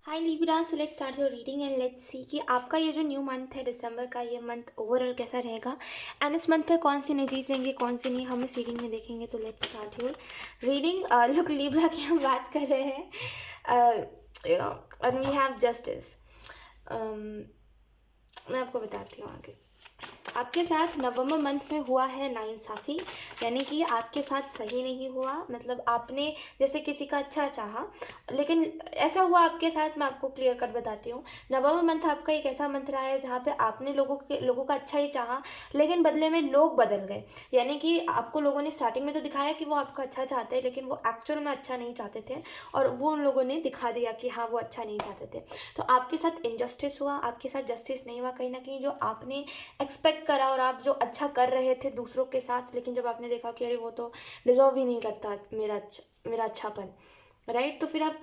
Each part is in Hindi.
Hi Libra, so let's start your reading and let's see कि आपका ये जो न्यू मंथ है दिसंबर का, ये मंथ ओवरऑल कैसा रहेगा एंड इस मंथ पे कौन सी एनर्जीज रहेंगी कौन सी नहीं, हम इस रीडिंग में देखेंगे। तो let's start your reading. Look Libra की हम बात कर रहे हैं, you know, and we have justice. मैं आपको बताती हूँ आगे। आपके साथ नवंबर मंथ में हुआ है नाइंसाफ़ी, यानी कि आपके साथ सही नहीं हुआ। मतलब आपने जैसे किसी का अच्छा चाहा, लेकिन ऐसा हुआ आपके साथ। मैं आपको क्लियर कट बताती हूँ। नवंबर मंथ आपका एक ऐसा मंथ रहा है जहाँ पे आपने लोगों का अच्छा ही चाहा, लेकिन बदले में लोग बदल गए। यानी कि आपको लोगों ने स्टार्टिंग में तो दिखाया कि वो आपका अच्छा चाहते हैं, लेकिन वो एक्चुअल में अच्छा नहीं चाहते थे, और वो उन लोगों ने दिखा दिया कि हाँ वो अच्छा नहीं चाहते थे। तो आपके साथ इनजस्टिस हुआ, आपके साथ जस्टिस नहीं हुआ। कहीं ना कहीं जो आपने एक्सपेक्ट करा और आप जो अच्छा कर रहे थे दूसरों के साथ, लेकिन जब आपने देखा कि अरे वो तो डिजर्व ही नहीं करता मेरा अच्छापन, राइट। तो फिर आप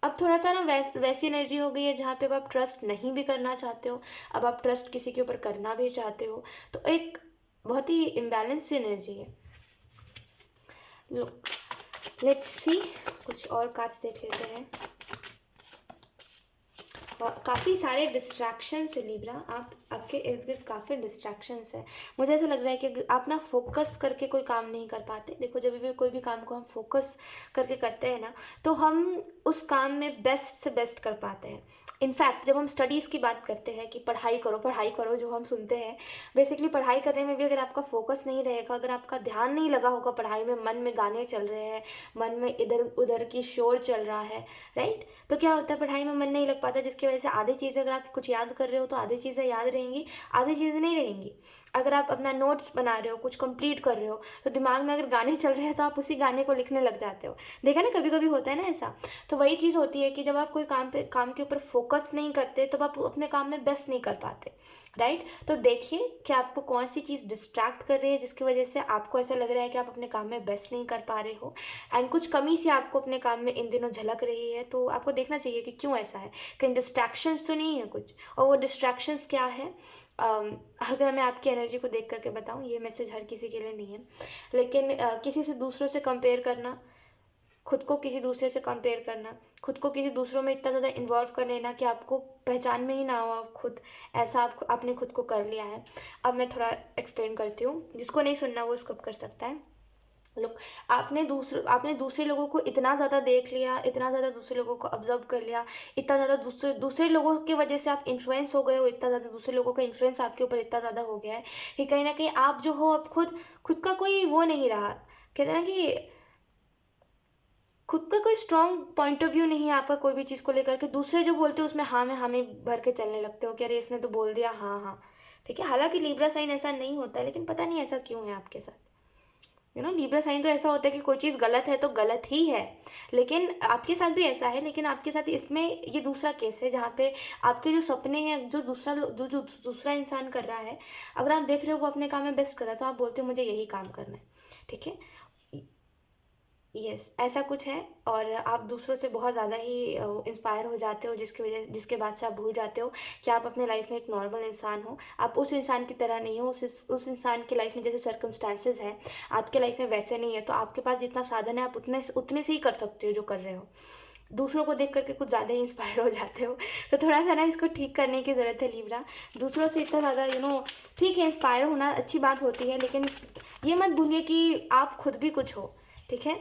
अब थोड़ा सा ना वैसी एनर्जी हो गई है जहाँ पे अब आप ट्रस्ट नहीं भी करना चाहते हो। अब आप ट्रस्ट किसी के ऊपर करना भी चाहते हो, तो एक बहुत ही इम्बैलेंस सी एनर्जी है। लुक, लेट्स सी, कुछ और कार्ड्स देख लेते हैं। काफ़ी सारे डिस्ट्रैक्शंस है लिब्रा, आपके इर्द गिर्द काफ़ी डिस्ट्रैक्शंस है। मुझे ऐसा लग रहा है कि आप ना फोकस करके कोई काम नहीं कर पाते। देखो, जब भी कोई भी काम को हम फोकस करके करते हैं ना, तो हम उस काम में बेस्ट से बेस्ट कर पाते हैं। इनफैक्ट जब हम स्टडीज़ की बात करते हैं कि पढ़ाई करो जो हम सुनते हैं, बेसिकली पढ़ाई करने में भी अगर आपका फोकस नहीं रहेगा, अगर आपका ध्यान नहीं लगा होगा पढ़ाई में, मन में गाने चल रहे हैं, मन में इधर उधर की शोर चल रहा है, राइट, तो क्या होता है, पढ़ाई में मन नहीं लग पाता, जिसकी वजह से आधी चीज़ें, अगर आप कुछ याद कर रहे हो तो आधी चीज़ें याद रहेंगी, आधी चीज़ें नहीं रहेंगी। अगर आप अपना नोट्स बना रहे हो, कुछ कंप्लीट कर रहे हो, तो दिमाग में अगर गाने चल रहे हैं तो आप उसी गाने को लिखने लग जाते हो। देखा ना, कभी कभी होता है ना ऐसा। तो वही चीज़ होती है कि जब आप कोई काम के ऊपर फोकस नहीं करते, तब आप अपने काम में बेस्ट नहीं कर पाते, राइट। तो देखिए कि आपको कौन सी चीज़ डिस्ट्रैक्ट कर रही है, जिसकी वजह से आपको ऐसा लग रहा है कि आप अपने काम में बेस्ट नहीं कर पा रहे हो, एंड कुछ कमी से आपको अपने काम में इन दिनों झलक रही है। तो आपको देखना चाहिए कि क्यों ऐसा है, कहीं डिस्ट्रैक्शंस तो नहीं है कुछ, और वो डिस्ट्रैक्शंस क्या है। अगर मैं आपकी एनर्जी को देख करके बताऊं, ये मैसेज हर किसी के लिए नहीं है, लेकिन किसी से दूसरों से कंपेयर करना, खुद को किसी दूसरे से कंपेयर करना, खुद को किसी दूसरों में इतना ज़्यादा इन्वॉल्व कर लेना कि आपको पहचान में ही ना हो आप खुद, ऐसा आपने खुद को कर लिया है। अब मैं थोड़ा एक्सप्लेन करती हूँ, जिसको नहीं सुनना वो स्किप कर सकता है। लुक, आपने दूसरे लोगों को इतना ज़्यादा देख लिया, इतना ज़्यादा दूसरे लोगों को ऑब्जर्व कर लिया, इतना ज़्यादा दूसरे लोगों की वजह से आप इन्फ्लुएंस हो गए हो, इतना ज़्यादा दूसरे लोगों का इन्फ्लुएंस आपके ऊपर इतना ज़्यादा हो गया है कि कहीं ना कहीं आप जो हो, अब खुद का कोई वो नहीं रहा। कहते हैं ना कि खुद का कोई स्ट्रॉन्ग पॉइंट ऑफ व्यू नहीं है आपका कोई भी चीज़ को लेकर के। दूसरे जो बोलते हैं उसमें हाँ में हामी भर के चलने लगते हो कि अरे इसने तो बोल दिया, हाँ हाँ, ठीक है। हालांकि लिब्रा साइन ऐसा नहीं होता है, लेकिन पता नहीं ऐसा क्यों है आपके साथ। लिब्रा साइन तो ऐसा होता है कि कोई चीज़ गलत है तो गलत ही है, लेकिन आपके साथ भी ऐसा है। लेकिन आपके साथ इसमें ये दूसरा केस है जहाँ पे आपके जो सपने हैं, जो दूसरा इंसान कर रहा है, अगर आप देख रहे हो वो अपने काम में बेस्ट कर रहा है, तो आप बोलते हो मुझे यही काम करना है, ठीक है। यस, ऐसा कुछ है। और आप दूसरों से बहुत ज़्यादा ही इंस्पायर हो जाते हो, जिसके बाद से आप भूल जाते हो कि आप अपने लाइफ में एक नॉर्मल इंसान हो। आप उस इंसान की तरह नहीं हो। उस इंसान की लाइफ में जैसे सर्कमस्टांसेस हैं, आपके लाइफ में वैसे नहीं है। तो आपके पास जितना साधन है, आप उतने से ही कर सकते हो जो कर रहे हो। दूसरों को देख करके कुछ ज़्यादा ही इंस्पायर हो जाते हो। तो थोड़ा सा ना इसको ठीक करने की ज़रूरत है लिब्रा। दूसरों से इतना ज़्यादा ठीक है, इंस्पायर होना अच्छी बात होती है, लेकिन ये मत भूलिए कि आप खुद भी कुछ हो, ठीक है।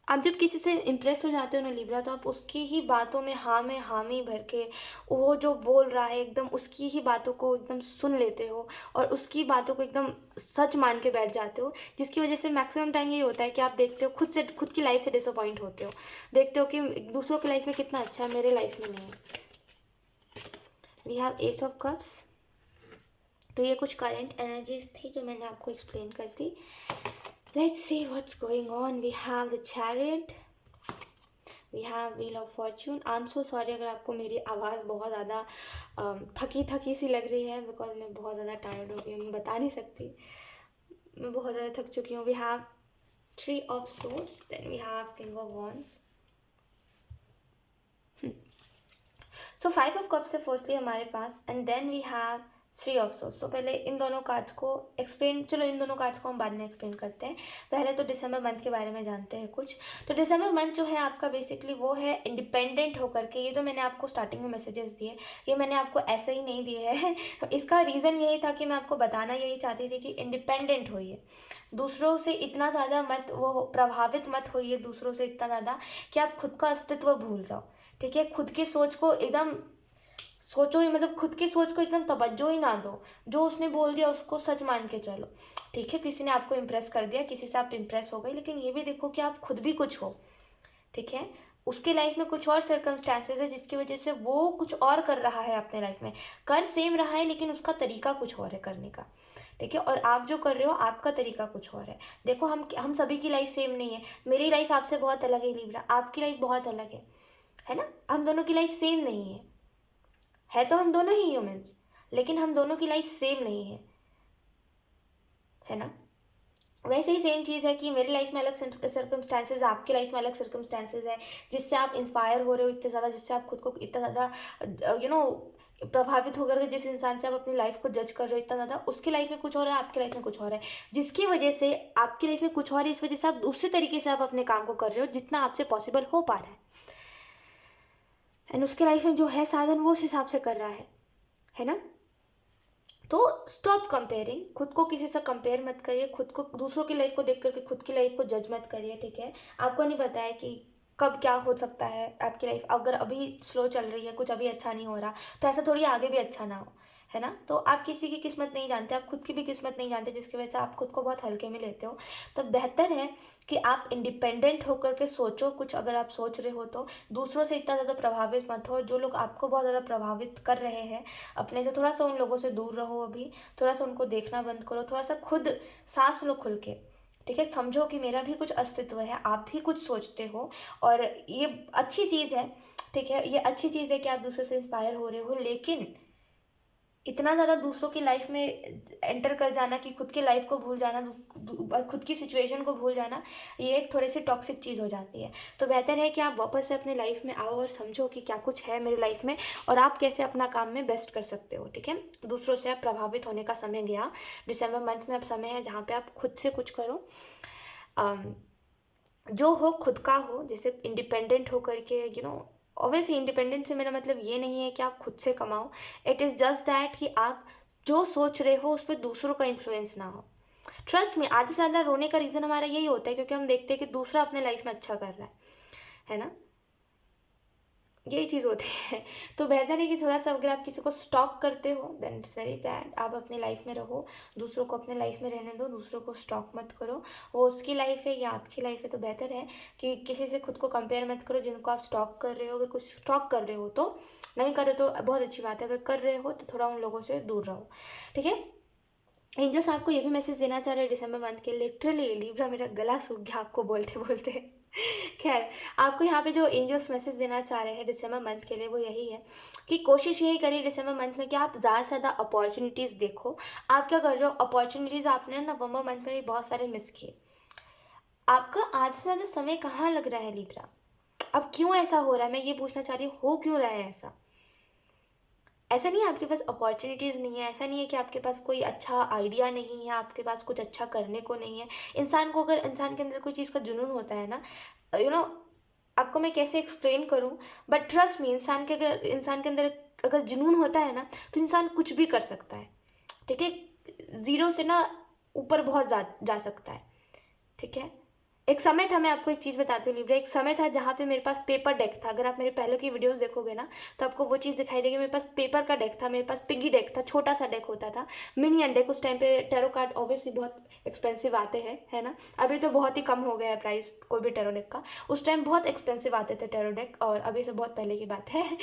आप जब किसी से इम्प्रेस हो जाते हो ना लिब्रा, तो आप उसकी ही बातों में हाँ में हामी भर के, वो जो बोल रहा है एकदम उसकी ही बातों को एकदम सुन लेते हो, और उसकी बातों को एकदम सच मान के बैठ जाते हो, जिसकी वजह से मैक्सिमम टाइम ये होता है कि आप देखते हो खुद की लाइफ से डिसअपॉइंट होते हो। देखते हो कि दूसरों की लाइफ में कितना अच्छा है, मेरे लाइफ में नहीं है। We have ace of cups. तो ये कुछ करंट एनर्जीज थी जो मैंने आपको एक्सप्लेन कर दी। Let's see what's going on. We have the chariot, we have wheel of fortune. I am so sorry अगर आपको मेरी आवाज़ बहुत ज़्यादा थकी थकी सी लग रही है, बिकॉज मैं बहुत ज़्यादा टायर्ड हो गई हूँ, मैं बता नहीं सकती, मैं बहुत ज़्यादा थक चुकी हूँ। We have three of swords, then we have king of wands. So five of cups है फर्स्टली हमारे पास, and then we have three of swords. तो पहले इन दोनों कार्ड्स को एक्सप्लेन, चलो इन दोनों कार्ड्स को हम बाद में एक्सप्लेन करते हैं। पहले तो दिसंबर मंथ के बारे में जानते हैं कुछ। तो दिसंबर मंथ जो है आपका बेसिकली वो है इंडिपेंडेंट होकर के। ये जो मैंने आपको स्टार्टिंग में मैसेजेस दिए, ये मैंने आपको ऐसे ही नहीं दिए हैं इसका रीज़न यही था कि मैं आपको बताना यही चाहती थी कि इंडिपेंडेंट होइए, दूसरों से इतना ज़्यादा मत वो प्रभावित मत होइए दूसरों से इतना ज़्यादा कि आप खुद का अस्तित्व भूल जाओ। ठीक है, खुद की सोच को एकदम सोचो ही, मतलब खुद की सोच को एकदम तवज्जो ही ना दो, जो उसने बोल दिया उसको सच मान के चलो। ठीक है, किसी ने आपको इम्प्रेस कर दिया, किसी से आप इम्प्रेस हो गए, लेकिन ये भी देखो कि आप खुद भी कुछ हो। ठीक है, उसके लाइफ में कुछ और सर्कमस्टांसेस है जिसकी वजह से वो कुछ और कर रहा है अपने लाइफ में, कर सेम रहा है लेकिन उसका तरीका कुछ और है करने का। ठीक है, और आप जो कर रहे हो आपका तरीका कुछ और है। देखो हम सभी की लाइफ सेम नहीं है। मेरी लाइफ आपसे बहुत अलग है लिब्रा, आपकी लाइफ बहुत अलग है ना। हम दोनों की लाइफ सेम नहीं है तो हम दोनों ही ह्यूमंस, लेकिन हम दोनों की लाइफ सेम नहीं है ना। वैसे ही सेम चीज़ है कि मेरी लाइफ में अलग सर्कमस्टांसेस, आपकी लाइफ में अलग सर्कमस्टांसेस है, जिससे आप इंस्पायर हो रहे हो इतने ज़्यादा, जिससे आप खुद को इतना ज़्यादा प्रभावित होकर के जिस इंसान से आप अपनी लाइफ को जज कर रहे हो इतना ज़्यादा, उसकी लाइफ में कुछ और है, आपकी लाइफ में कुछ और है, जिसकी वजह से आपकी लाइफ में कुछ और है, इस वजह से आप दूसरे तरीके से आप अपने काम को कर रहे हो जितना आपसे पॉसिबल हो पा रहा है। एंड उसके लाइफ में जो है साधन वो उस हिसाब से कर रहा है ना। तो स्टॉप कंपेयरिंग, खुद को किसी से कंपेयर मत करिए, खुद को दूसरों की लाइफ को देख करके खुद की लाइफ को जज मत करिए। ठीक है, आपको नहीं पता है कि कब क्या हो सकता है आपकी लाइफ, अगर अभी स्लो चल रही है, कुछ अभी अच्छा नहीं हो रहा, तो ऐसा थोड़ी आगे भी अच्छा ना हो, है ना। तो आप किसी की किस्मत नहीं जानते, आप खुद की भी किस्मत नहीं जानते, जिसकी वजह से आप खुद को बहुत हल्के में लेते हो। तो बेहतर है कि आप इंडिपेंडेंट होकर के सोचो कुछ, अगर आप सोच रहे हो तो दूसरों से इतना ज़्यादा प्रभावित मत हो। जो लोग आपको बहुत ज़्यादा प्रभावित कर रहे हैं अपने से, थोड़ा सा उन लोगों से दूर रहो अभी, थोड़ा सा उनको देखना बंद करो, थोड़ा सा खुद सांस लो खुल के। ठीक है, समझो कि मेरा भी कुछ अस्तित्व है, आप भी कुछ सोचते हो, और ये अच्छी चीज़ है। ठीक है, ये अच्छी चीज़ है कि आप दूसरे से इंस्पायर हो रहे हो, लेकिन इतना ज़्यादा दूसरों की लाइफ में एंटर कर जाना कि खुद की लाइफ को भूल जाना, खुद की सिचुएशन को भूल जाना, ये एक थोड़ी सी टॉक्सिक चीज़ हो जाती है। तो बेहतर है कि आप वापस से अपने लाइफ में आओ और समझो कि क्या कुछ है मेरी लाइफ में और आप कैसे अपना काम में बेस्ट कर सकते हो। ठीक है, दूसरों से आप प्रभावित होने का समय गया, दिसंबर मंथ में अब समय है जहाँ पे आप खुद से कुछ करो, जो हो खुद का हो, जैसे इंडिपेंडेंट हो करके ऑब्वियसली इंडिपेंडेंट से मेरा मतलब ये नहीं है कि आप खुद से कमाओ, इट इज़ जस्ट दैट कि आप जो सोच रहे हो उस पर दूसरों का इन्फ्लुएंस ना हो। ट्रस्ट में आधे से ज़्यादा रोने का रीज़न हमारा यही होता है क्योंकि हम देखते हैं कि दूसरा अपने लाइफ में अच्छा कर रहा है ना, यही चीज़ होती है। तो बेहतर है कि थोड़ा सा अगर आप किसी को स्टॉक करते हो देन इट्स वेरी बैड। आप अपनी लाइफ में रहो, दूसरों को अपने लाइफ में रहने दो, दूसरों को स्टॉक मत करो। वो उसकी लाइफ है या आपकी लाइफ है, तो बेहतर है कि किसी से खुद को कंपेयर मत करो जिनको आप स्टॉक कर रहे हो। अगर कुछ स्टॉक कर रहे हो तो, नहीं कर रहे तो बहुत अच्छी बात है, अगर कर रहे हो तो थोड़ा उन लोगों से दूर रहो। ठीक है, एंजल्स आपको ये भी मैसेज देना चाह रहे हैं दिसंबर मंथ के। लिटरली लिब्रा मेरा गला सूख गया आपको बोलते बोलते खैर, आपको यहाँ पे जो एंजल्स मैसेज देना चाह रहे हैं दिसंबर मंथ के लिए वो यही है कि कोशिश यही करिए दिसंबर मंथ में कि आप ज़्यादा से ज़्यादा अपॉर्चुनिटीज़ देखो। आप क्या कर रहे हो, अपॉर्चुनिटीज़ आपने नवंबर मंथ में भी बहुत सारे मिस किए। आपका आधे से ज़्यादा समय कहाँ लग रहा है लिब्रा, अब क्यों ऐसा हो रहा है, मैं ये पूछना चाह रही हूँ, हो क्यों रहा है ऐसा। ऐसा नहीं है आपके पास अपॉर्चुनिटीज़ नहीं है, ऐसा नहीं है कि आपके पास कोई अच्छा आइडिया नहीं है, आपके पास कुछ अच्छा करने को नहीं है। इंसान को, अगर इंसान के अंदर कोई चीज़ का जुनून होता है ना, आपको मैं कैसे एक्सप्लेन करूं, बट ट्रस्ट मी, इंसान के अंदर अगर जुनून होता है ना तो इंसान कुछ भी कर सकता है। ठीक है, ज़ीरो से ना ऊपर बहुत जा सकता है। ठीक है, एक समय था, मैं आपको एक चीज़ बताती हूँ लिब्रा, एक समय था जहाँ पे मेरे पास पेपर डेक था। अगर आप मेरे पहले की वीडियोस देखोगे ना तो आपको वो चीज़ दिखाई देगी। मेरे पास पेपर का डेक था, मेरे पास पिगी डेक था, छोटा सा डेक होता था, मिनी अनडेक। उस टाइम पे टैरो कार्ड ऑब्वियसली बहुत एक्सपेंसिव आते हैं, है ना। अभी तो बहुत ही कम हो गया है प्राइस कोई भी टैरो डेक का, उस टाइम बहुत एक्सपेंसिव आते थे टैरो डेक, और अभी से बहुत पहले की बात है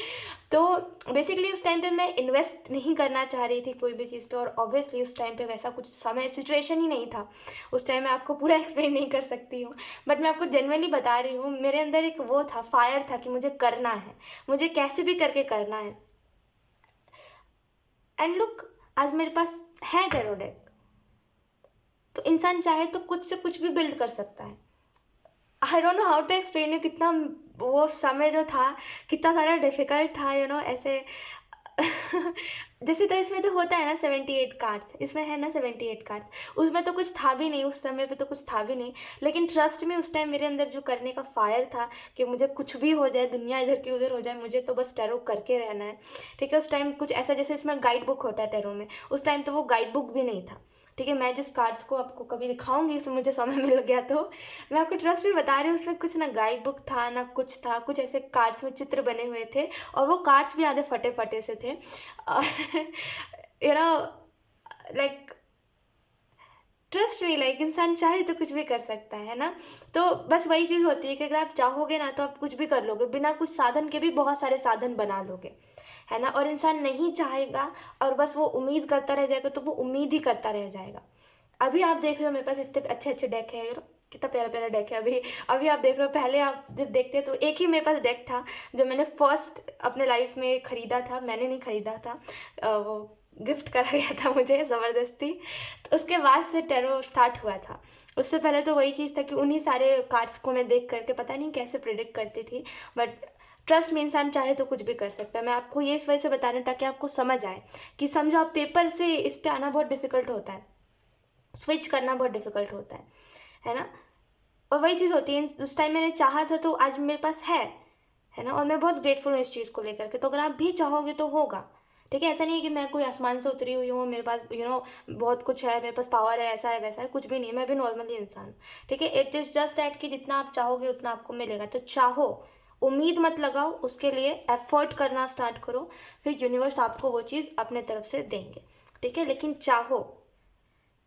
तो बेसिकली उस टाइम पे मैं इन्वेस्ट नहीं करना चाह रही थी कोई भी चीज़ पे, और ऑब्वियसली उस टाइम पे वैसा कुछ समय सिचुएशन ही नहीं था। उस टाइम मैं आपको पूरा एक्सप्लेन नहीं कर सकती हूँ, बट मैं आपको जेन्युइनली बता रही हूँ, मेरे अंदर एक वो था, फायर था कि मुझे करना है, मुझे कैसे भी करके करना है। एंड लुक, आज मेरे पास है टैरो डेक, तो इंसान चाहे तो कुछ से कुछ भी बिल्ड कर सकता है। I don't know how to explain you, कितना वो समय जो था कितना सारा डिफिकल्ट था, ऐसे जैसे तो इसमें तो होता है ना 78 कार्ड्स, इसमें है ना 78 कार्ड्स, उसमें तो कुछ था भी नहीं, उस समय पे तो कुछ था भी नहीं, लेकिन ट्रस्ट में उस टाइम मेरे अंदर जो करने का फायर था कि मुझे कुछ भी हो जाए, दुनिया इधर की उधर हो जाए, मुझे तो बस टैरो करके रहना है। ठीक है, उस टाइम कुछ ऐसा, जैसे इसमें गाइड बुक होता है टैरो में, उस टाइम तो वो गाइड बुक भी नहीं था। ठीक है, मैं जिस कार्ड्स को आपको कभी दिखाऊंगी, इसमें मुझे समय मिल गया तो मैं आपको ट्रस्ट में बता रही हूँ, उसमें कुछ ना गाइड बुक था ना कुछ था, कुछ ऐसे कार्ड्स में चित्र बने हुए थे, और वो कार्ड्स भी आधे फटे फटे से थे। You know, like trust me, like इंसान चाहे तो कुछ भी कर सकता है ना। तो बस वही चीज़ होती है कि अगर आप चाहोगे ना तो आप कुछ भी कर लोगे, बिना कुछ साधन के भी बहुत सारे साधन बना लोगे, है ना। और इंसान नहीं चाहेगा और बस वो उम्मीद करता रह जाएगा, तो वो उम्मीद ही करता रह जाएगा। अभी आप देख रहे हो मेरे पास इतने अच्छे अच्छे डेक है, कितना प्यारा प्यारा डेक है। अभी अभी आप देख रहे हो, पहले आप जब देखते तो एक ही मेरे पास डेक था जो मैंने फर्स्ट अपने लाइफ में खरीदा था, मैंने नहीं खरीदा था, वो गिफ्ट करा गया था मुझे ज़बरदस्ती। तो उसके बाद से टैरो स्टार्ट हुआ था। उससे पहले तो वही चीज़ था कि उन्हीं सारे कार्ड्स को मैं देख करके पता नहीं कैसे प्रिडिक्ट करती थी। बट ट्रस्ट में इंसान चाहे तो कुछ भी कर सकता है। मैं आपको ये इस वजह से बता रही हूँ ताकि आपको समझ आए कि समझो, आप पेपर से इस पे आना बहुत डिफिकल्ट होता है, स्विच करना बहुत डिफिकल्ट होता है ना। और वही चीज़ होती है, उस टाइम मैंने चाहा था तो आज मेरे पास है ना। और मैं बहुत ग्रेटफुल हूँ इस चीज़ को लेकर के। तो अगर आप भी चाहोगे तो होगा। ठीक है, ऐसा नहीं है कि मैं कोई आसमान से उतरी हुई हूँ, मेरे पास बहुत कुछ है, मेरे पास पावर है, ऐसा है वैसा है, कुछ भी नहीं है, मैं भी नॉर्मली इंसान हूँ। ठीक है, इट इज़ जस्ट दैट कि जितना आप चाहोगे उतना आपको मिलेगा। तो चाहो, उम्मीद मत लगाओ, उसके लिए एफर्ट करना स्टार्ट करो, फिर यूनिवर्स आपको वो चीज़ अपने तरफ से देंगे। ठीक है, लेकिन चाहो।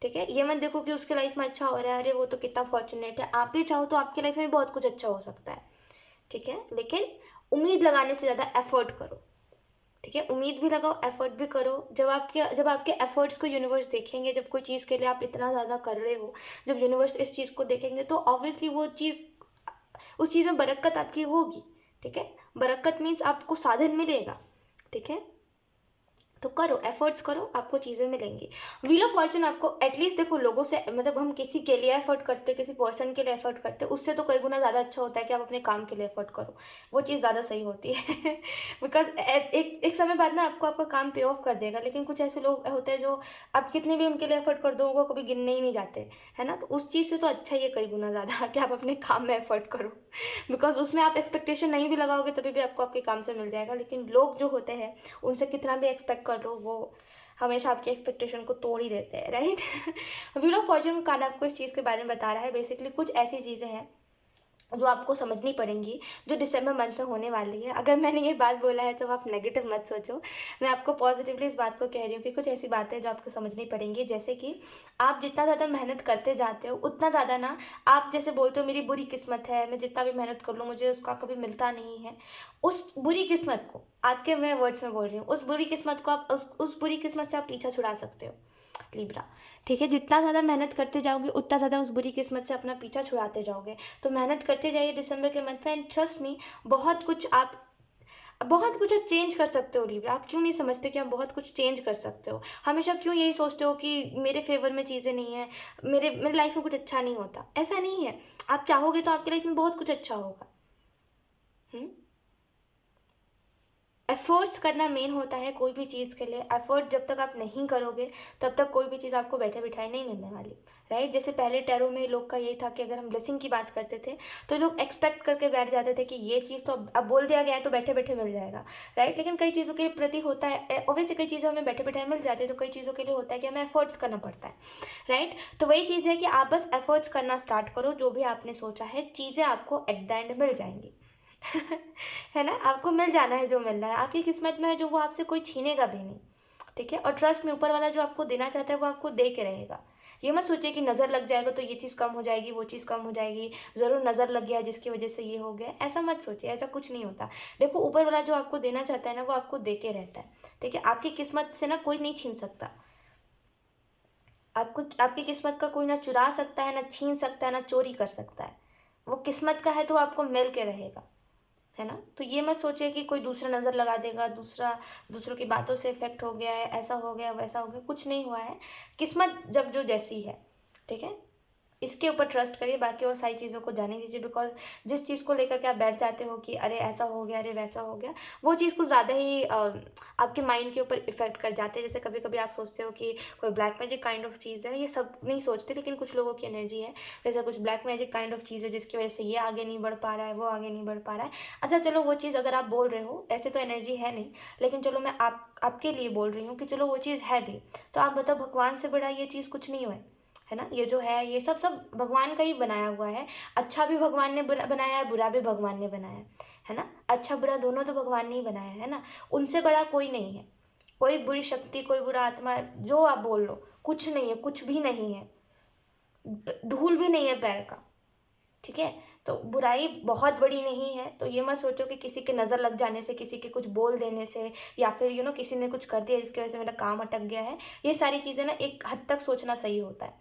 ठीक है, ये मत देखो कि उसके लाइफ में अच्छा हो रहा है, अरे वो तो कितना फॉर्चुनेट है। आप भी चाहो तो आपकी लाइफ में बहुत कुछ अच्छा हो सकता है। ठीक है, लेकिन उम्मीद लगाने से ज़्यादा एफर्ट करो। ठीक है, उम्मीद भी लगाओ, एफर्ट भी करो। जब आपके एफर्ट्स को यूनिवर्स देखेंगे, जब कोई चीज़ के लिए आप इतना ज़्यादा कर रहे हो, जब यूनिवर्स इस चीज़ को देखेंगे तो ऑब्वियसली वो चीज़, उस चीज़ में बरकत आपकी होगी। ठीक है, बरकत मीन्स आपको साधन मिलेगा। ठीक है, तो करो, एफर्ट्स करो, आपको चीज़ें मिलेंगी। व्हील ऑफ फॉर्चून आपको एटलीस्ट, देखो लोगों से, मतलब हम किसी के लिए एफर्ट करते, किसी पर्सन के लिए एफर्ट करते, उससे तो कई गुना ज़्यादा अच्छा होता है कि आप अपने काम के लिए एफर्ट करो। वो चीज़ ज़्यादा सही होती है। बिकॉज एक समय बाद ना आपको आपका काम पे ऑफ कर देगा। लेकिन कुछ ऐसे लोग होते हैं जो आप कितने भी उनके लिए एफर्ट कर दो, वो कभी गिनने ही नहीं जाते, है ना। तो उस चीज़ से तो अच्छा ही है कई गुना ज़्यादा कि आप अपने काम में एफर्ट करो। बिकॉज उसमें आप एक्सपेक्टेशन नहीं भी लगाओगे तभी भी आपको आपके काम से मिल जाएगा। लेकिन लोग जो होते हैं, उनसे कितना भी एक्सपेक्ट कर लो, वो हमेशा आपकी एक्सपेक्टेशन को तोड़ ही देते हैं, राइट। व्हील ऑफ फॉर्चून का कार्ड आपको इस चीज़ के बारे में बता रहा है। बेसिकली कुछ ऐसी चीज़ें हैं जो आपको समझनी पड़ेंगी, जो दिसंबर मंथ में होने वाली है। अगर मैंने ये बात बोला है तो आप नेगेटिव मत सोचो, मैं आपको पॉजिटिवली इस बात को कह रही हूँ कि कुछ ऐसी बातें जो आपको समझनी पड़ेंगी। जैसे कि आप जितना ज़्यादा मेहनत करते जाते हो, उतना ज़्यादा ना, आप जैसे बोलते हो मेरी बुरी किस्मत है, मैं जितना भी मेहनत कर लूँ मुझे उसका कभी मिलता नहीं है। उस बुरी किस्मत को, आपके मैं वर्ड्स में बोल रही हूँ, उस बुरी किस्मत को आप उस बुरी किस्मत से आप पीछा छुड़ा सकते हो, लिब्रा। ठीक है, जितना ज़्यादा मेहनत करते जाओगे उतना ज़्यादा उस बुरी किस्मत से अपना पीछा छुड़ाते जाओगे। तो मेहनत करते जाइए दिसंबर के मंथ में, एंड ट्रस्ट मी, बहुत कुछ आप चेंज कर सकते हो लिब्रा। आप क्यों नहीं समझते कि आप बहुत कुछ चेंज कर सकते हो? हमेशा क्यों यही सोचते हो कि मेरे फेवर में चीज़ें नहीं है, मेरे लाइफ में कुछ अच्छा नहीं होता? ऐसा नहीं है, आप चाहोगे तो आपकी लाइफ में बहुत कुछ अच्छा होगा। एफर्ट्स करना मेन होता है कोई भी चीज़ के लिए। एफर्ट जब तक आप नहीं करोगे तब तक कोई भी चीज़ आपको बैठे बिठाए नहीं मिलने वाली, राइट। जैसे पहले टैरो में लोग का यही था कि अगर हम ब्लेसिंग की बात करते थे तो लोग एक्सपेक्ट करके बैठ जाते थे कि ये चीज़ तो अब बोल दिया गया है तो बैठे बैठे मिल जाएगा, राइट। लेकिन कई चीज़ों के प्रति होता है, ऑब्वियसली कई चीज़ें हमें बैठे बैठाए मिल जाती है, तो कई चीज़ों के लिए होता है कि हमें एफर्ट्स करना पड़ता है, राइट। तो वही चीज़ है कि आप बस एफर्ट्स करना स्टार्ट करो, जो भी आपने सोचा है चीज़ें आपको एट द एंड मिल जाएंगी। है ना, आपको मिल जाना है जो मिलना है, आपकी किस्मत में है जो, वो आपसे कोई छीनेगा भी नहीं। ठीक है, और ट्रस्ट में ऊपर वाला जो आपको देना चाहता है वो आपको दे के रहेगा। ये मत सोचिए कि नज़र लग जाएगा तो ये चीज़ कम हो जाएगी, वो चीज़ कम हो जाएगी, ज़रूर नज़र लग गया जिसकी वजह से ये हो गया, ऐसा मत सोचिए, ऐसा कुछ नहीं होता। देखो, ऊपर वाला जो आपको देना चाहता है ना वो आपको दे के रहता है। ठीक है, आपकी किस्मत से ना कोई नहीं छीन सकता। आपको आपकी किस्मत का कोई ना चुरा सकता है, ना छीन सकता है, ना चोरी कर सकता है। वो किस्मत का है तो आपको मिल के रहेगा, है ना। तो ये मत सोचिए कि कोई दूसरा नज़र लगा देगा, दूसरों की बातों से इफेक्ट हो गया है, ऐसा हो गया वैसा हो गया, कुछ नहीं हुआ है। किस्मत जब जो जैसी है, ठीक है, इसके ऊपर ट्रस्ट करिए, बाकी और सारी चीज़ों को जाने दीजिए। बिकॉज जिस चीज़ को लेकर के आप बैठ जाते हो कि अरे ऐसा हो गया, अरे वैसा हो गया, वो चीज़ कुछ ज़्यादा ही आपके माइंड के ऊपर इफेक्ट कर जाते हैं। जैसे कभी कभी आप सोचते हो कि कोई ब्लैक मैजिक काइंड ऑफ चीज़ है, ये सब नहीं सोचते लेकिन कुछ लोगों की एनर्जी है, जैसे कुछ ब्लैक मैजिक काइंड ऑफ चीज़ है जिसकी वजह से ये आगे नहीं बढ़ पा रहा है, वो आगे नहीं बढ़ पा रहा है। अच्छा चलो वो चीज़ अगर आप बोल रहे हो, ऐसे तो एनर्जी है नहीं, लेकिन चलो मैं आपके लिए बोल रही हूँ कि चलो वो चीज़ है भी, तो आप बताओ भगवान से बड़ा ये चीज़ कुछ नहीं है ना। ये जो है ये सब सब भगवान का ही बनाया हुआ है। अच्छा भी भगवान ने बनाया है, बुरा भी भगवान ने बनाया है ना। अच्छा बुरा दोनों तो भगवान ने ही बनाया है ना, उनसे बड़ा कोई नहीं है। कोई बुरी शक्ति, कोई बुरा आत्मा, जो आप बोल लो, कुछ नहीं है, कुछ भी नहीं है, धूल भी नहीं है पैर का, ठीक है। तो बुराई बहुत बड़ी नहीं है, तो ये मत सोचो कि किसी के नज़र लग जाने से, किसी के कुछ बोल देने से, या फिर किसी ने कुछ कर दिया जिसकी वजह से मेरा काम अटक गया है, ये सारी चीज़ें ना एक हद तक सोचना सही होता है,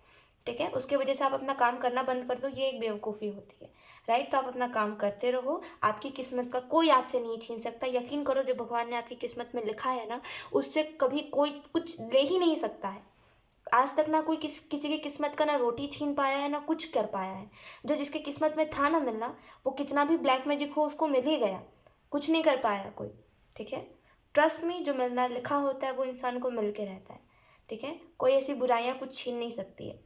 ठीक है। उसके वजह से आप अपना काम करना बंद कर दो, ये एक बेवकूफ़ी होती है, राइट। तो आप अपना काम करते रहो, आपकी किस्मत का कोई आपसे नहीं छीन सकता। यकीन करो, जो भगवान ने आपकी किस्मत में लिखा है ना, उससे कभी कोई कुछ ले ही नहीं सकता है। आज तक ना कोई किसी की किस्मत का ना रोटी छीन पाया है, ना कुछ कर पाया है। जो जिसके किस्मत में था ना मिलना, वो कितना भी ब्लैक मैजिक हो उसको मिल ही गया, कुछ नहीं कर पाया कोई, ठीक है। ट्रस्ट में, जो मिलना लिखा होता है वो इंसान को मिल के रहता है, ठीक है। कोई ऐसी बुराइयाँ कुछ छीन नहीं सकती है।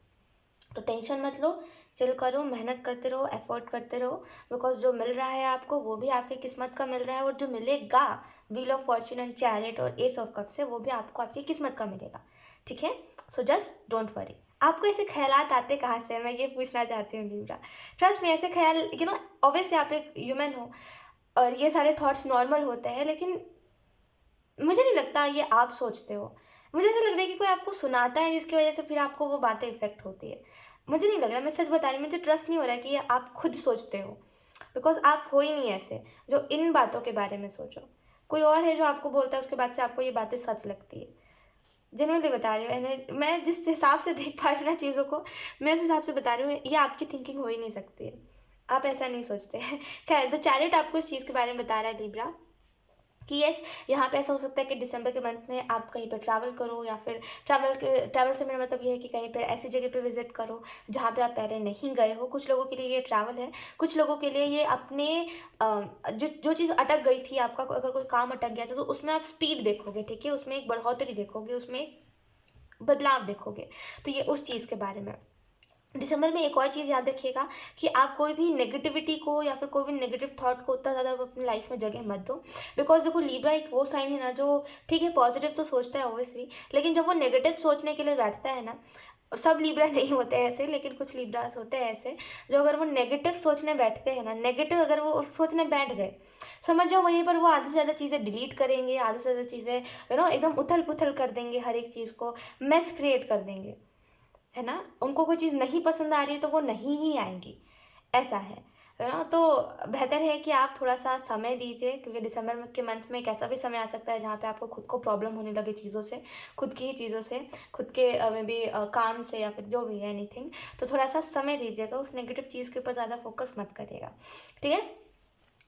तो टेंशन मत लो, चिल करो, मेहनत करते रहो, एफर्ट करते रहो, बिकॉज जो मिल रहा है आपको वो भी आपकी किस्मत का मिल रहा है, और जो मिलेगा wheel of Fortune and chariot और एस ऑफ कप से, वो भी आपको आपकी किस्मत का मिलेगा, ठीक है। So just don't worry. आपको ऐसे ख्यालात आते कहाँ से, मैं ये पूछना चाहती हूँ लिब्रा। ट्रस्ट में ऐसे ख्याल, ऑब्वियसली आप एक ह्यूमन हो और ये सारे थॉट्स नॉर्मल होते हैं, लेकिन मुझे नहीं लगता ये आप सोचते हो। मुझे ऐसा लग रहा है कि कोई आपको सुनाता है जिसकी वजह से फिर आपको वो बातें इफेक्ट होती है। मुझे नहीं लग रहा, मैं सच बता रही हूँ, मुझे ट्रस्ट नहीं हो रहा है कि ये आप खुद सोचते हो, बिकॉज आप हो ही नहीं ऐसे जो इन बातों के बारे में सोचो। कोई और है जो आपको बोलता है, उसके बाद से आपको ये बातें सच लगती है। जेनुइनली बता रही हूँ, मैं जिस हिसाब से देख पा रही हूँ ना चीज़ों को, मैं उस हिसाब से बता रही हूँ, ये आपकी थिंकिंग हो ही नहीं सकती है। आप ऐसा नहीं सोचते। खैर, द चैरिट आपको इस चीज़ के बारे में बता रहा है लिब्रा, कि यस, यहाँ पे ऐसा हो सकता है कि दिसंबर के मंथ में आप कहीं पर ट्रैवल करो, या फिर ट्रैवल से मेरा मतलब ये है कि कहीं पर ऐसी जगह पे विजिट करो जहाँ पे आप पहले नहीं गए हो। कुछ लोगों के लिए ये ट्रैवल है, कुछ लोगों के लिए ये अपने जो चीज़ अटक गई थी आपका, अगर कोई काम अटक गया था तो उसमें आप स्पीड देखोगे, ठीक है, उसमें एक बढ़ोतरी देखोगे, उसमें एक बदलाव देखोगे। तो ये उस चीज़ के बारे में। दिसंबर में एक और चीज़ याद रखिएगा कि आप कोई भी नेगेटिविटी को या फिर कोई भी नेगेटिव थॉट को उतना ज़्यादा अपनी लाइफ में जगह मत दो। बिकॉज देखो, लीब्रा एक वो साइन है ना जो, ठीक है, पॉजिटिव तो सोचता है ऑब्वियसली, लेकिन जब वो नेगेटिव सोचने के लिए बैठता है ना, सब लीब्रा नहीं होते हैं ऐसे, लेकिन कुछ लीब्रास होते हैं ऐसे, जो अगर वो नेगेटिव सोचने बैठते हैं ना, नेगेटिव अगर वो सोचने बैठ गए, समझ जाओ वहीं पर वो आधे से ज़्यादा चीज़ें डिलीट करेंगे, आधे से ज़्यादा चीज़ें एकदम उथल पुथल कर देंगे, हर एक चीज़ को मेस क्रिएट कर देंगे, है ना। उनको कोई चीज़ नहीं पसंद आ रही है तो वो नहीं ही आएंगी, ऐसा है ना। तो बेहतर है कि आप थोड़ा सा समय दीजिए, क्योंकि दिसंबर के मंथ में एक ऐसा भी समय आ सकता है जहाँ पे आपको खुद को प्रॉब्लम होने लगे चीज़ों से, खुद की ही चीज़ों से, खुद के मे बी काम से, या फिर जो भी है एनीथिंग। तो थोड़ा सा समय दीजिएगा, उस नेगेटिव चीज़ के ऊपर ज़्यादा फोकस मत करिएगा, ठीक है।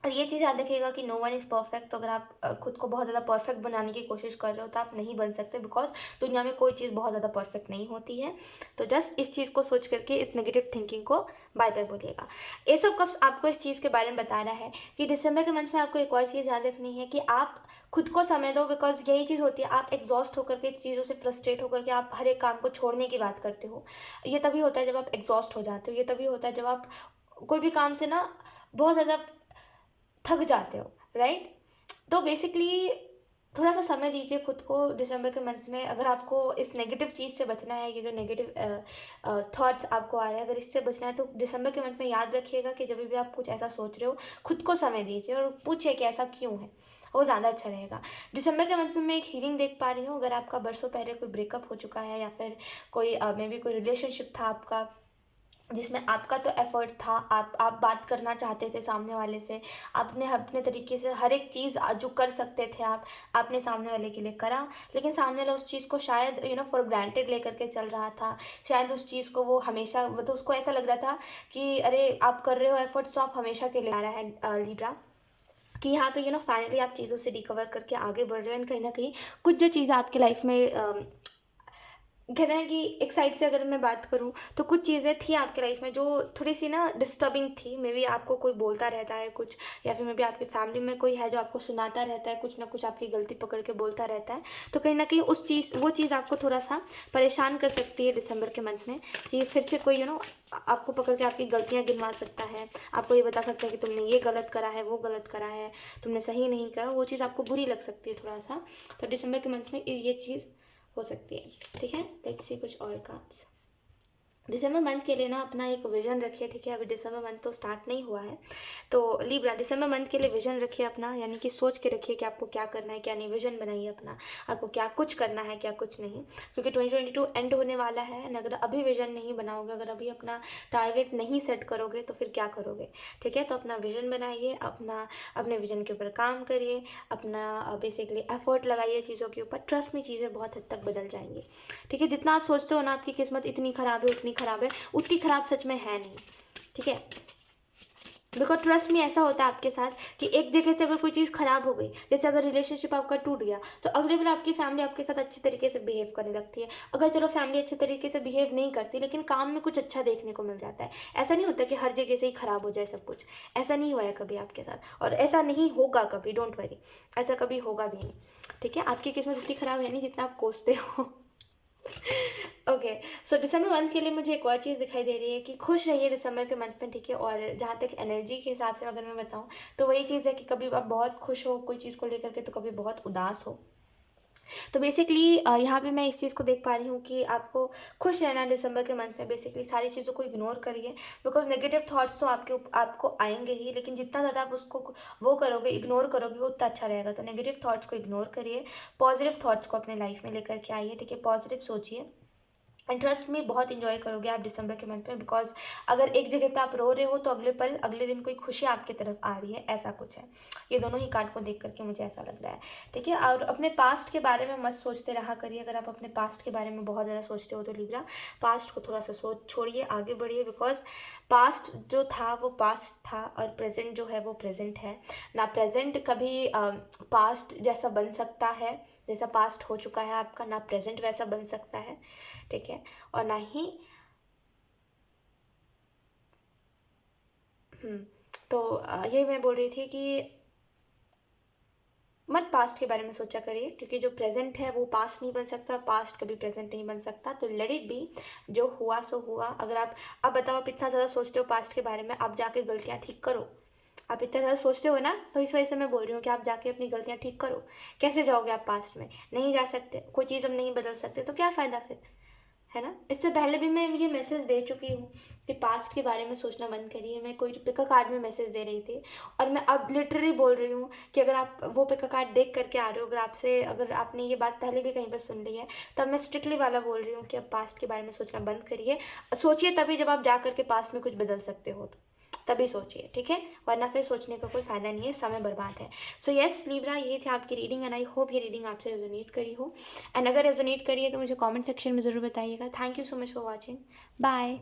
और ये चीज़ याद रखिएगा कि नो वन इज़ परफेक्ट। तो अगर आप खुद को बहुत ज़्यादा परफेक्ट बनाने की कोशिश कर रहे हो तो आप नहीं बन सकते, बिकॉज दुनिया में कोई चीज़ बहुत ज़्यादा परफेक्ट नहीं होती है। तो जस्ट इस चीज़ को सोच करके इस नेगेटिव थिंकिंग को बाय बाय बोलिएगा। एस ऑफ कप्स आपको इस चीज़ के बारे में बता रहा है कि दिसंबर के मंथ में आपको एक और चीज़ याद रखनी है कि आप खुद को समय दो, बिकॉज यही चीज़ होती है, आप एग्जॉस्ट होकर के चीज़ों से फ्रस्ट्रेट होकर के आप हर एक काम को छोड़ने की बात करते हो। ये तभी होता है जब आप एग्जॉस्ट हो जाते हो, ये तभी होता है जब आप कोई भी काम से ना बहुत ज़्यादा थक जाते हो, राइट। तो बेसिकली थोड़ा सा समय दीजिए खुद को दिसंबर के मंथ में। अगर आपको इस नेगेटिव चीज़ से बचना है, ये जो नेगेटिव थॉट्स आपको आ रहे हैं, अगर इससे बचना है तो दिसंबर के मंथ में याद रखिएगा कि जब भी आप कुछ ऐसा सोच रहे हो, खुद को समय दीजिए और पूछिए कि ऐसा क्यों है, वो ज़्यादा अच्छा रहेगा। दिसंबर के मंथ में मैं एक हीलिंग देख पा रही हूँ। अगर आपका बरसों पहले कोई ब्रेकअप हो चुका है, या फिर कोई मे बी कोई रिलेशनशिप था आपका जिसमें आपका तो एफर्ट था, आप बात करना चाहते थे सामने वाले से, आपने अपने तरीके से हर एक चीज़ जो कर सकते थे आपने सामने वाले के लिए करा, लेकिन सामने वाला उस चीज़ को शायद फॉर ग्रांटेड लेकर के चल रहा था। शायद उस चीज़ को वो हमेशा, मतलब उसको ऐसा लग रहा था कि अरे आप कर रहे हो एफर्ट्स तो आप हमेशा के लिए आ रहा है लिब्रा, कि यहाँ पे फाइनली आप चीज़ों से रिकवर करके आगे बढ़ रहे हो, एंड कहीं ना कहीं कुछ जो चीज़ें आपकी लाइफ में कहते हैं कि एक साइड से अगर मैं बात करूँ तो कुछ चीज़ें थी आपकी लाइफ में जो थोड़ी सी ना डिस्टर्बिंग थी। मे बी आपको कोई बोलता रहता है कुछ, या फिर मे बी आपकी फैमिली में कोई है जो आपको सुनाता रहता है कुछ ना कुछ, आपकी गलती पकड़ के बोलता रहता है। तो कहीं ना कहीं वो चीज़ आपको थोड़ा सा परेशान कर सकती है दिसंबर के मंथ में, कि फिर से कोई आपको पकड़ के आपकी गलतियाँ गिनवा सकता है, आपको ये बता सकता है कि तुमने ये गलत करा है, वो गलत करा है, तुमने सही नहीं करा। वो चीज़ आपको बुरी लग सकती है थोड़ा सा। तो दिसंबर के मंथ में ये चीज़ हो सकती है। ठीक है, लेट्स सी कुछ और कार्ड्स। दिसंबर मंथ के लिए ना अपना एक विजन रखिए। ठीक है, अभी दिसंबर मंथ तो स्टार्ट नहीं हुआ है, तो लिब्रा दिसंबर मंथ के लिए विजन रखिए अपना, यानी कि सोच के रखिए कि आपको क्या करना है क्या नहीं। विजन बनाइए अपना, आपको क्या कुछ करना है क्या कुछ नहीं, क्योंकि 2022 एंड होने वाला है। अगर अभी विजन नहीं बनाओगे, अगर अभी अपना टारगेट नहीं सेट करोगे तो फिर क्या करोगे। ठीक है, तो अपना विजन बनाइए, अपने विजन के ऊपर काम करिए, अपना बेसिकली एफर्ट लगाइए चीज़ों के ऊपर। ट्रस्ट में चीज़ें बहुत हद तक बदल जाएंगी। ठीक है, जितना आप सोचते हो ना आपकी किस्मत इतनी ख़राब है उतनी ख़राब है, उतनी ख़राब सच में है नहीं। ठीक है, बिकॉज ट्रस्ट में ऐसा होता है आपके साथ कि एक जगह से अगर कोई चीज़ ख़राब हो गई, जैसे अगर रिलेशनशिप आपका टूट गया, तो अगले बार आपकी फैमिली आपके साथ अच्छे तरीके से बिहेव करने लगती है। अगर चलो फैमिली अच्छे तरीके से बिहेव नहीं करती, लेकिन काम में कुछ अच्छा देखने को मिल जाता है। ऐसा नहीं होता कि हर जगह से ही ख़राब हो जाए सब कुछ, ऐसा नहीं हुआ है कभी आपके साथ, और ऐसा नहीं होगा कभी। डोंट वरी, ऐसा कभी होगा भी नहीं। ठीक है, आपकी किस्मत इतनी ख़राब है नहीं जितना आप कोसते हो। ओके, सो दिसंबर मंथ के लिए मुझे एक और चीज़ दिखाई दे रही है कि खुश रहिए दिसंबर के मंथ में। ठीक है, और जहाँ तक एनर्जी के हिसाब से अगर मैं बताऊँ तो वही चीज़ है कि कभी आप बहुत खुश हो कोई चीज़ को लेकर के, तो कभी बहुत उदास हो। तो बेसिकली यहाँ पे मैं इस चीज़ को देख पा रही हूँ कि आपको खुश रहना है दिसंबर के मंथ में। बेसिकली सारी चीज़ों को इग्नोर करिए, बिकॉज नेगेटिव थॉट्स तो आपको आएंगे ही, लेकिन जितना ज़्यादा आप उसको वो करोगे, इग्नोर करोगे, उतना अच्छा रहेगा। तो नेगेटिव थॉट्स को इग्नोर करिए, पॉजिटिव थॉट्स को अपने लाइफ में लेकर के आइए। ठीक है, पॉजिटिव सोचिए, एंड ट्रस्ट में बहुत इंजॉय करोगे आप दिसंबर के मंथ में। बिकॉज अगर एक जगह पे आप रो रहे हो तो अगले पल अगले दिन कोई खुशी आपकी तरफ आ रही है, ऐसा कुछ है। ये दोनों ही कार्ड को देख करके मुझे ऐसा लग रहा है। ठीक है, और अपने पास्ट के बारे में मत सोचते रहा करिए। अगर आप अपने पास्ट के बारे में बहुत ज़्यादा सोचते हो तो लिब्रा, पास्ट को थोड़ा सा सोच छोड़िए, आगे बढ़िए। बिकॉज पास्ट जो था वो पास्ट था, और प्रेजेंट जो है वो प्रेजेंट है ना। प्रेजेंट कभी पास्ट जैसा बन सकता है, जैसा पास्ट हो चुका है आपका, ना प्रेजेंट वैसा बन सकता है। ठीक है, और ना ही तो ये मैं बोल रही थी कि मत पास्ट के बारे में सोचा करिए, क्योंकि जो प्रेजेंट है वो पास्ट नहीं बन सकता, पास्ट कभी प्रेजेंट नहीं बन सकता। तो लेट इट बी, जो हुआ सो हुआ। अगर आप बताओ, आप इतना ज़्यादा सोचते हो पास्ट के बारे में, आप जाके गलतियाँ ठीक करो। आप इतना ज़्यादा सोचते हो ना, तो इस वजह से मैं बोल रही हूँ कि आप जाके अपनी गलतियाँ ठीक करो। कैसे जाओगे आप पास्ट में, नहीं जा सकते, कोई चीज़ हम नहीं बदल सकते, तो क्या फ़ायदा फिर, है ना। इससे पहले भी मैं ये मैसेज दे चुकी हूँ कि पास्ट के बारे में सोचना बंद करिए। मैं कोई पिका कार्ड में मैसेज दे रही थी, और मैं अब लिटरली बोल रही हूँ कि अगर आप वो पिका कार्ड देख करके आ रहे हो, अगर आपने ये बात पहले भी कहीं पर सुन ली है, तब मैं स्ट्रिक्टली वाला बोल रही हूँ कि अब पास्ट के बारे में सोचना बंद करिए। सोचिए तभी जब आप जा करके पास्ट में कुछ बदल सकते हो, तो तभी सोचिए। ठीक है, वरना फिर सोचने का कोई फ़ायदा नहीं है, समय बर्बाद है। सो यस लिब्रा, ये थी आपकी रीडिंग, एंड आई होप ये रीडिंग आपसे रेजोनेट करी हो। एंड अगर रेजोनेट करी है तो मुझे कमेंट सेक्शन में ज़रूर बताइएगा। Thank you so much for watching. Bye.